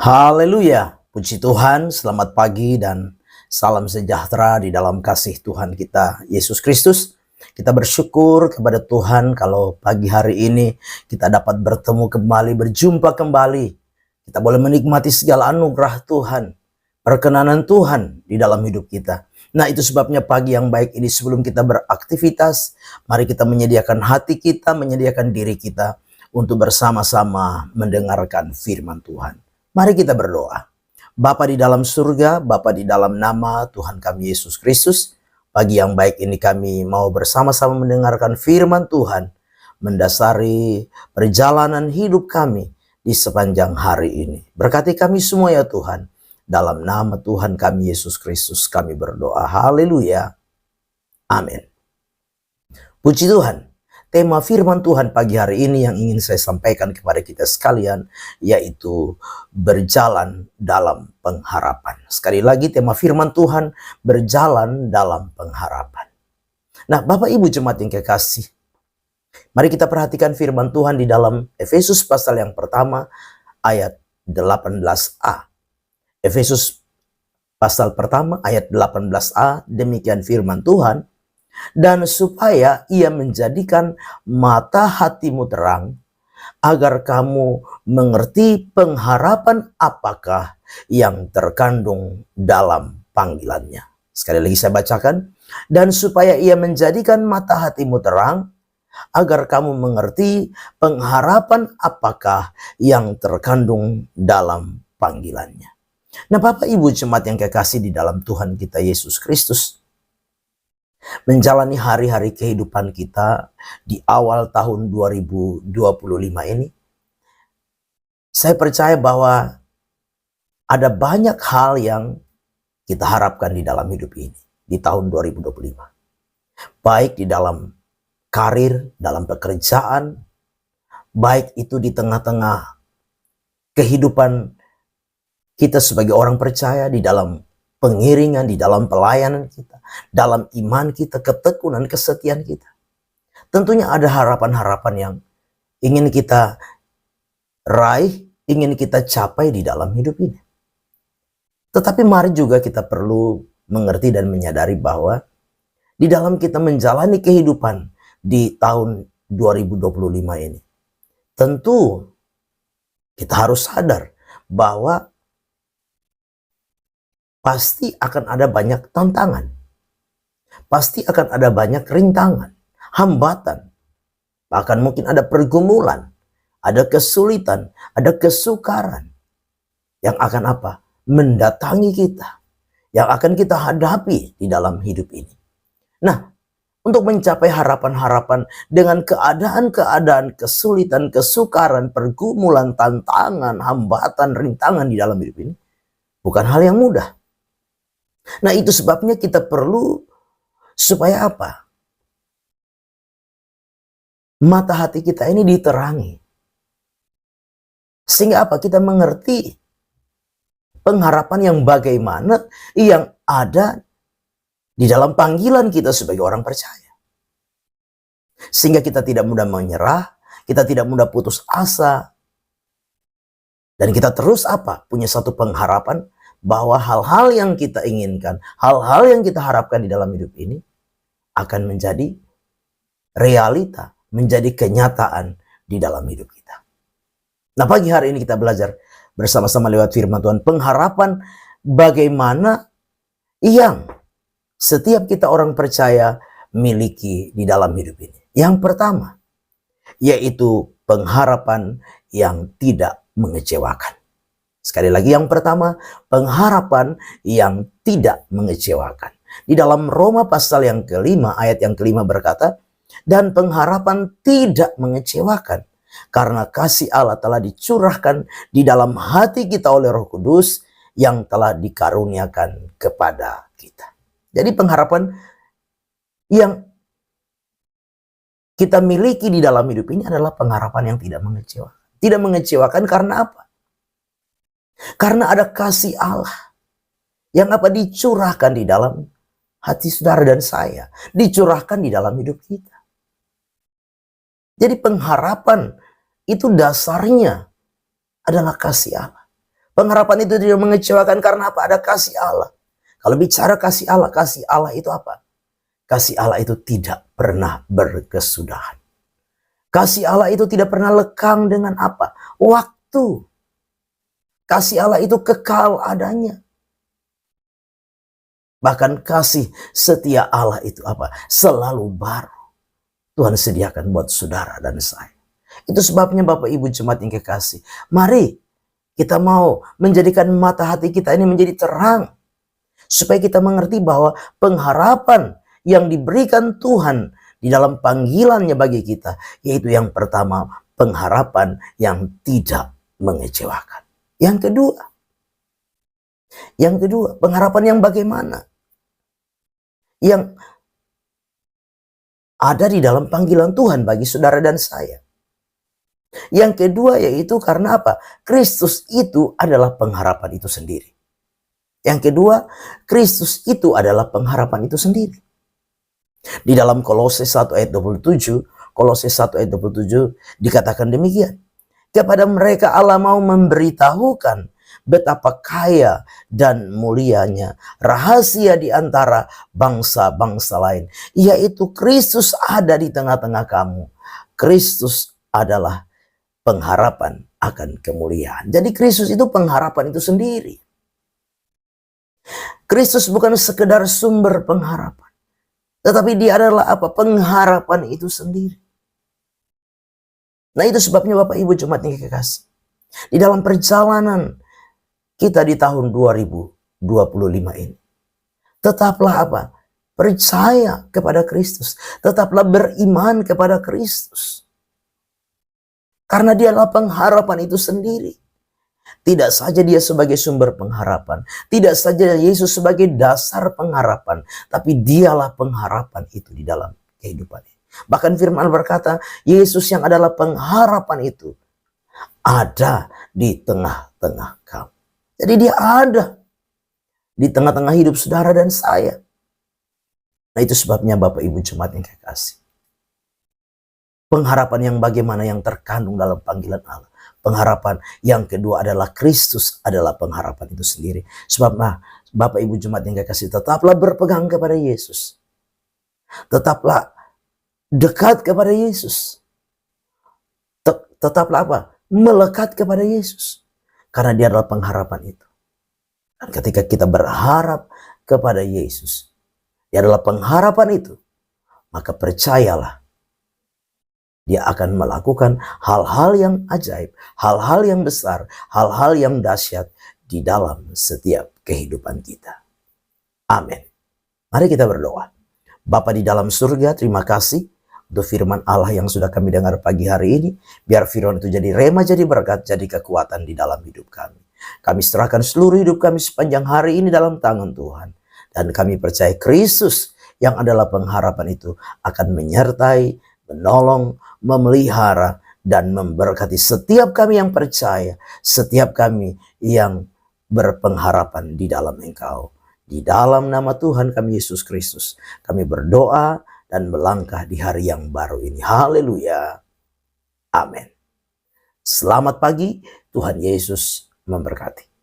Haleluya, puji Tuhan, selamat pagi dan salam sejahtera di dalam kasih Tuhan kita, Yesus Kristus. Kita bersyukur kepada Tuhan kalau pagi hari ini kita dapat bertemu kembali, berjumpa kembali. Kita boleh menikmati segala anugerah Tuhan, perkenanan Tuhan di dalam hidup kita. Nah, itu sebabnya pagi yang baik ini sebelum kita beraktivitas, mari kita menyediakan hati kita, menyediakan diri kita untuk bersama-sama mendengarkan firman Tuhan. Mari kita berdoa. Bapa di dalam surga, Bapa di dalam nama Tuhan kami Yesus Kristus, pagi yang baik ini kami mau bersama-sama mendengarkan firman Tuhan, mendasari perjalanan hidup kami di sepanjang hari ini. Berkati kami semua ya Tuhan, dalam nama Tuhan kami Yesus Kristus kami berdoa. Haleluya. Amin. Puji Tuhan. Tema firman Tuhan pagi hari ini yang ingin saya sampaikan kepada kita sekalian, yaitu berjalan dalam pengharapan. Sekali lagi tema firman Tuhan, berjalan dalam pengharapan. Nah, Bapak Ibu jemaat yang kekasih, mari kita perhatikan firman Tuhan di dalam Efesus pasal yang pertama ayat 18a. Efesus pasal pertama ayat 18a, demikian firman Tuhan. Dan supaya ia menjadikan mata hatimu terang, agar kamu mengerti pengharapan apakah yang terkandung dalam panggilannya. Sekali lagi saya bacakan. Dan supaya ia menjadikan mata hatimu terang, agar kamu mengerti pengharapan apakah yang terkandung dalam panggilannya. Nah, Bapak Ibu jemaat yang kekasih di dalam Tuhan kita Yesus Kristus, menjalani hari-hari kehidupan kita di awal tahun 2025 ini, saya percaya bahwa ada banyak hal yang kita harapkan di dalam hidup ini di tahun 2025. Baik di dalam karir, dalam pekerjaan, baik itu di tengah-tengah kehidupan kita sebagai orang percaya, di dalam pengiringan, di dalam pelayanan kita, dalam iman kita, ketekunan, kesetiaan kita. Tentunya ada harapan-harapan yang ingin kita raih, ingin kita capai di dalam hidup ini. Tetapi mari juga kita perlu mengerti dan menyadari bahwa di dalam kita menjalani kehidupan di tahun 2025 ini, tentu kita harus sadar bahwa pasti akan ada banyak tantangan. Pasti akan ada banyak rintangan, hambatan. Bahkan mungkin ada pergumulan, ada kesulitan, ada kesukaran. Yang akan apa? Mendatangi kita. Yang akan kita hadapi di dalam hidup ini. Nah, untuk mencapai harapan-harapan dengan keadaan-keadaan kesulitan, kesukaran, pergumulan, tantangan, hambatan, rintangan di dalam hidup ini, bukan hal yang mudah. Nah, itu sebabnya kita perlu supaya apa? Mata hati kita ini diterangi. Sehingga apa? Kita mengerti pengharapan yang bagaimana yang ada di dalam panggilan kita sebagai orang percaya. Sehingga kita tidak mudah menyerah, kita tidak mudah putus asa. Dan kita terus apa? Punya satu pengharapan bahwa hal-hal yang kita inginkan, hal-hal yang kita harapkan di dalam hidup ini akan menjadi realita, menjadi kenyataan di dalam hidup kita. Nah, pagi hari ini kita belajar bersama-sama lewat firman Tuhan, pengharapan bagaimana yang setiap kita orang percaya miliki di dalam hidup ini. Yang pertama, yaitu pengharapan yang tidak mengecewakan. Sekali lagi yang pertama, pengharapan yang tidak mengecewakan. Di dalam Roma pasal yang kelima, ayat yang kelima berkata, dan pengharapan tidak mengecewakan, karena kasih Allah telah dicurahkan di dalam hati kita oleh Roh Kudus yang telah dikaruniakan kepada kita. Jadi pengharapan yang kita miliki di dalam hidup ini adalah pengharapan yang tidak mengecewakan. Tidak mengecewakan karena apa? Karena ada kasih Allah yang apa dicurahkan di dalam hati saudara dan saya, dicurahkan di dalam hidup kita. Jadi pengharapan itu dasarnya adalah kasih Allah. Pengharapan itu tidak mengecewakan karena apa? Ada kasih Allah. Kalau bicara kasih Allah itu apa? Kasih Allah itu tidak pernah berkesudahan. Kasih Allah itu tidak pernah lekang dengan apa? Waktu. Kasih Allah itu kekal adanya. Bahkan kasih setia Allah itu apa? Selalu baru. Tuhan sediakan buat saudara dan saya. Itu sebabnya Bapak Ibu jemaat yang kekasih. Mari kita mau menjadikan mata hati kita ini menjadi terang. Supaya kita mengerti bahwa pengharapan yang diberikan Tuhan di dalam panggilannya bagi kita. Yaitu yang pertama, pengharapan yang tidak mengecewakan. Yang kedua, pengharapan yang bagaimana? Yang ada di dalam panggilan Tuhan bagi saudara dan saya. Yang kedua yaitu karena apa? Kristus itu adalah pengharapan itu sendiri. Yang kedua, Kristus itu adalah pengharapan itu sendiri. Di dalam Kolose 1 ayat 27, Kolose 1 ayat 27 dikatakan demikian. Kepada mereka Allah mau memberitahukan betapa kaya dan mulianya rahasia di antara bangsa-bangsa lain. Yaitu Kristus ada di tengah-tengah kamu. Kristus adalah pengharapan akan kemuliaan. Jadi Kristus itu pengharapan itu sendiri. Kristus bukan sekedar sumber pengharapan. Tetapi dia adalah apa? Pengharapan itu sendiri. Nah itu sebabnya Bapak Ibu jemaat yang kekasih. Di dalam perjalanan kita di tahun 2025 ini. Tetaplah apa? Percaya kepada Kristus. Tetaplah beriman kepada Kristus. Karena dia adalah pengharapan itu sendiri. Tidak saja dia sebagai sumber pengharapan. Tidak saja Yesus sebagai dasar pengharapan. Tapi dialah pengharapan itu di dalam kehidupan ini. Bahkan firman berkata, Yesus yang adalah pengharapan itu ada di tengah-tengah kamu. Jadi dia ada di tengah-tengah hidup saudara dan saya. Nah itu sebabnya Bapak Ibu jemaat yang kekasih. Pengharapan yang bagaimana yang terkandung dalam panggilan Allah. Pengharapan yang kedua adalah Kristus adalah pengharapan itu sendiri. Sebab Bapak Ibu jemaat yang kekasih, tetaplah berpegang kepada Yesus. Tetaplah dekat kepada Yesus. Tetaplah apa? Melekat kepada Yesus. Karena dia adalah pengharapan itu. Dan ketika kita berharap kepada Yesus, dia adalah pengharapan itu. Maka percayalah, dia akan melakukan hal-hal yang ajaib, hal-hal yang besar, hal-hal yang dahsyat di dalam setiap kehidupan kita. Amin. Mari kita berdoa. Bapa di dalam surga, terima kasih untuk firman Allah yang sudah kami dengar pagi hari ini. Biar firman itu jadi rema, jadi berkat, jadi kekuatan di dalam hidup kami. Kami serahkan seluruh hidup kami sepanjang hari ini dalam tangan Tuhan. Dan kami percaya Kristus yang adalah pengharapan itu akan menyertai, menolong, memelihara, dan memberkati setiap kami yang percaya, setiap kami yang berpengharapan di dalam Engkau. Di dalam nama Tuhan kami Yesus Kristus, kami berdoa dan melangkah di hari yang baru ini. Haleluya. Amin. Selamat pagi, Tuhan Yesus memberkati.